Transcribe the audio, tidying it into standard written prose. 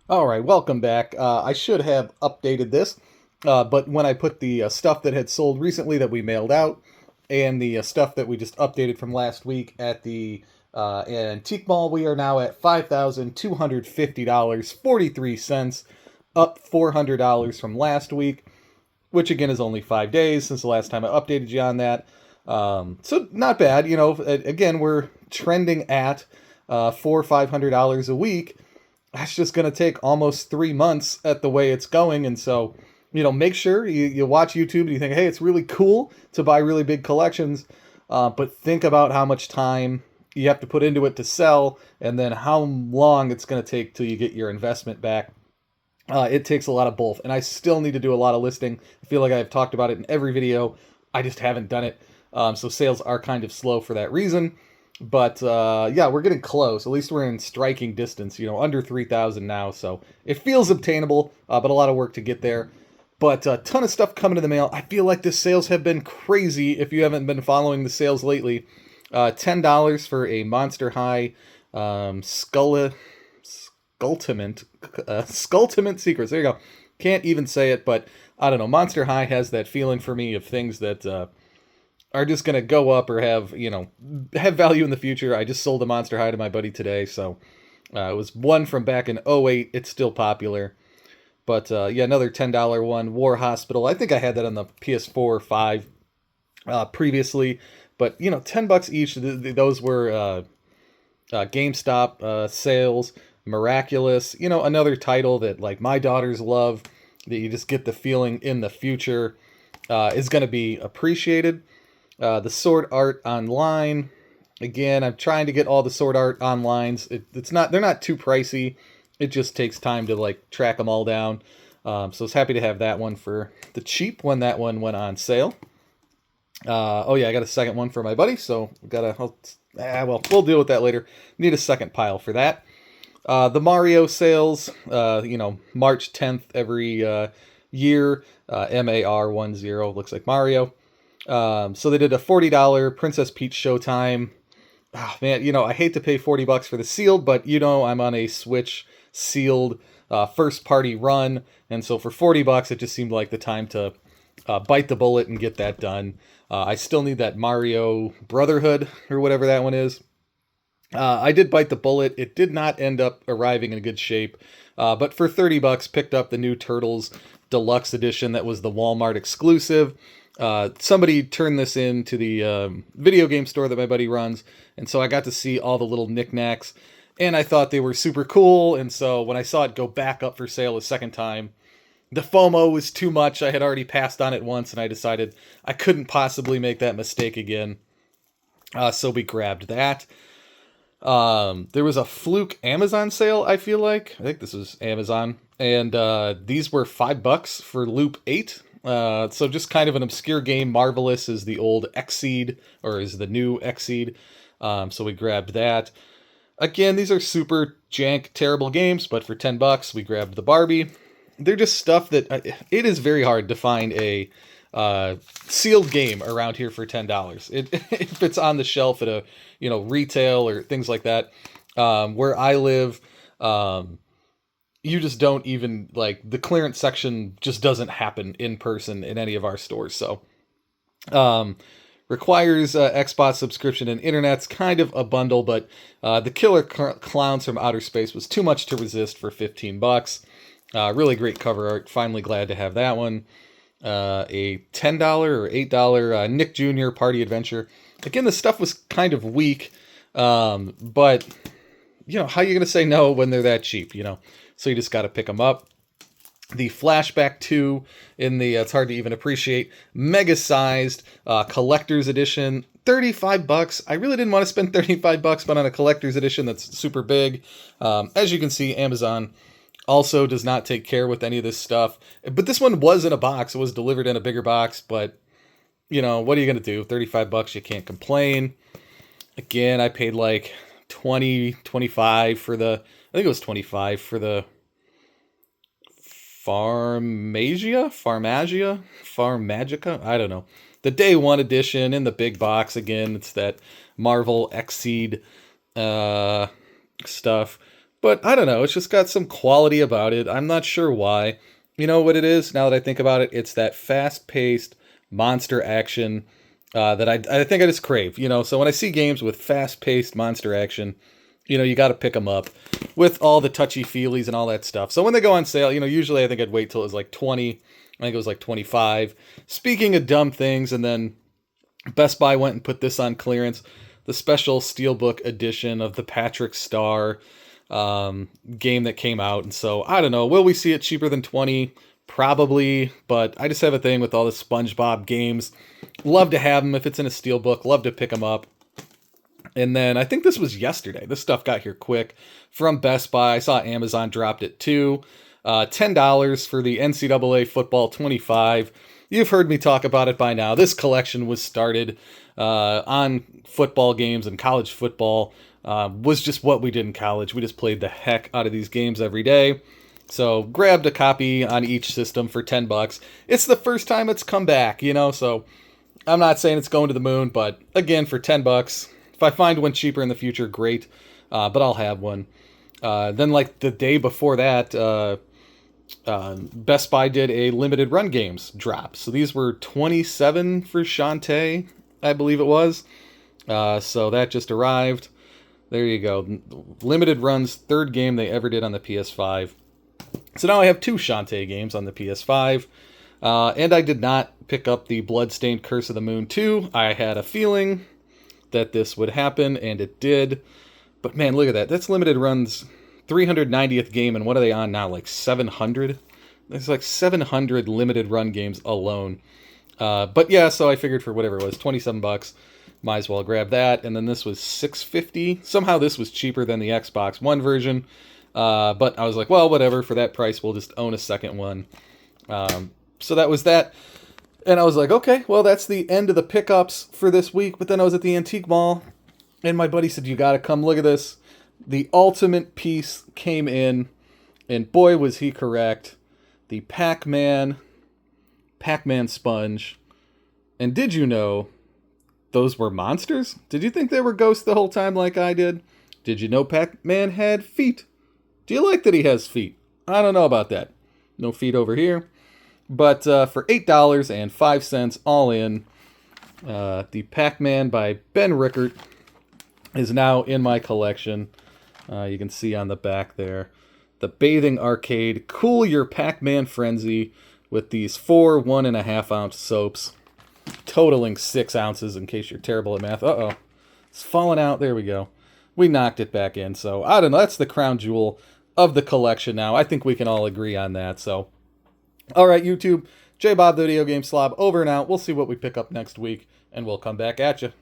All right, welcome back. I should have updated this, but when I put the stuff that had sold recently that we mailed out and the stuff that we just updated from last week at the antique mall, we are now at $5,250.43, up $400 from last week, which again is only 5 days since the last time I updated you on that. So not bad, you know. Again, we're trending at $400-500 a week. That's just going to take almost 3 months at the way it's going. And so, make sure you watch YouTube and you think, hey, it's really cool to buy really big collections. But think about how much time you have to put into it to sell and then how long it's going to take till you get your investment back. It takes a lot of both. And I still need to do a lot of listing. I feel like I've talked about it in every video. I just haven't done it. So sales are kind of slow for that reason. But yeah, we're getting close. At least we're in striking distance, under 3,000 now. So it feels obtainable, but a lot of work to get there. But a ton of stuff coming in the mail. I feel like the sales have been crazy if you haven't been following the sales lately. $10 for a Monster High Skultimate Secrets. There you go. Can't even say it, but I don't know. Monster High has that feeling for me of things that are just going to go up or have value in the future. I just sold a Monster High to my buddy today, so it was one from back in '08. It's still popular. But yeah, another $10 one, War Hospital. I think I had that on the PS4 or 5 previously. But, $10 each. Those were GameStop sales. Miraculous. Another title that, like, my daughters love, that you just get the feeling in the future is going to be appreciated. The Sword Art Online. Again, I'm trying to get all the Sword Art Onlines. They're not too pricey. It just takes time to like track them all down. So I was happy to have that one for the cheap when that one went on sale. Oh yeah, I got a second one for my buddy, so we'll deal with that later. Need a second pile for that. The Mario sales, March 10th every year. MAR10 looks like Mario. So they did a $40 Princess Peach Showtime. Oh, man, I hate to pay $40 for the sealed, but I'm on a Switch sealed first party run, and so for $40, it just seemed like the time to bite the bullet and get that done. I still need that Mario Brotherhood or whatever that one is. I did bite the bullet. It did not end up arriving in good shape, but for $30, picked up the new Turtles Deluxe Edition that was the Walmart exclusive. Somebody turned this into the video game store that my buddy runs, and so I got to see all the little knickknacks, and I thought they were super cool, and so when I saw it go back up for sale a second time, the FOMO was too much. I had already passed on it once, and I decided I couldn't possibly make that mistake again, so we grabbed that. There was a fluke Amazon sale, I feel like. I think this was Amazon, and these were $5 for Loop 8. So just kind of an obscure game. Marvelous is the old Xseed, or is the new Xseed. So we grabbed that. Again, these are super jank, terrible games, but for $10, we grabbed the Barbie. They're just stuff that it is very hard to find a sealed game around here for $10. If it's on the shelf at a retail or things like that. Where I live, you just don't even, like, the clearance section just doesn't happen in person in any of our stores. So, requires Xbox subscription and internet's kind of a bundle, but the Killer Clowns from Outer Space was too much to resist for $15. Really great cover art. Finally glad to have that one. A $10 or $8 Nick Jr. Party Adventure. Again, the stuff was kind of weak, but how are you going to say no when they're that cheap, So you just got to pick them up. The Flashback 2 in the, it's hard to even appreciate, mega-sized collector's edition, $35. I really didn't want to spend $35, but on a collector's edition that's super big. As you can see, Amazon also does not take care with any of this stuff. But this one was in a box. It was delivered in a bigger box, but, what are you going to do? $35, you can't complain. Again, I paid like 25 for the, I think it was 25 for the Farmagica? I don't know. The day one edition in the big box. Again, it's that Marvel Xseed stuff. But I don't know, it's just got some quality about it. I'm not sure why. You know what it is, now that I think about it? It's that fast-paced monster action that I think I just crave. So when I see games with fast-paced monster action, you got to pick them up with all the touchy-feelies and all that stuff. So when they go on sale, usually I think I'd wait till it was like 20. I think it was like 25. Speaking of dumb things, and then Best Buy went and put this on clearance, the special Steelbook edition of the Patrick Star game that came out. And so, I don't know, will we see it cheaper than 20? Probably, but I just have a thing with all the SpongeBob games. Love to have them if it's in a Steelbook. Love to pick them up. And then I think this was yesterday. This stuff got here quick from Best Buy. I saw Amazon dropped it too. $10 for the NCAA Football 25. You've heard me talk about it by now. This collection was started on football games, and college football was just what we did in college. We just played the heck out of these games every day. So grabbed a copy on each system for $10. It's the first time it's come back, so I'm not saying it's going to the moon, but again, for $10, if I find one cheaper in the future, great. But I'll have one. Then like the day before that, Best Buy did a limited run games drop. So these were 27 for Shantae, I believe it was. So that just arrived. There you go. Limited runs, third game they ever did on the PS5. So now I have 2 Shantae games on the PS5. And I did not pick up the Bloodstained Curse of the Moon 2. I had a feeling that this would happen, and it did. But man, look at that. That's limited runs, 390th game, and what are they on now? Like 700? There's like 700 limited run games alone. But yeah, so I figured for whatever it was, $27, might as well grab that. And then this was $6.50. Somehow this was cheaper than the Xbox One version. But I was like, well, whatever. For that price, we'll just own a second one. So that was that. And I was like, okay, well, that's the end of the pickups for this week. But then I was at the Antique Mall, and my buddy said, you got to come look at this. The ultimate piece came in, and boy, was he correct. The Pac-Man sponge. And did you know those were monsters? Did you think they were ghosts the whole time like I did? Did you know Pac-Man had feet? Do you like that he has feet? I don't know about that. No feet over here. But for $8.05 all in, the Pac-Man by Ben Rickert is now in my collection. You can see on the back there. The Bathing Arcade. Cool your Pac-Man frenzy with these 4 1.5-ounce soaps, totaling 6 ounces in case you're terrible at math. Uh-oh. It's falling out. There we go. We knocked it back in. So, I don't know. That's the crown jewel of the collection now. I think we can all agree on that. So, all right, YouTube. J. Bob, the Video Game Slob, over and out. We'll see what we pick up next week, and we'll come back at you.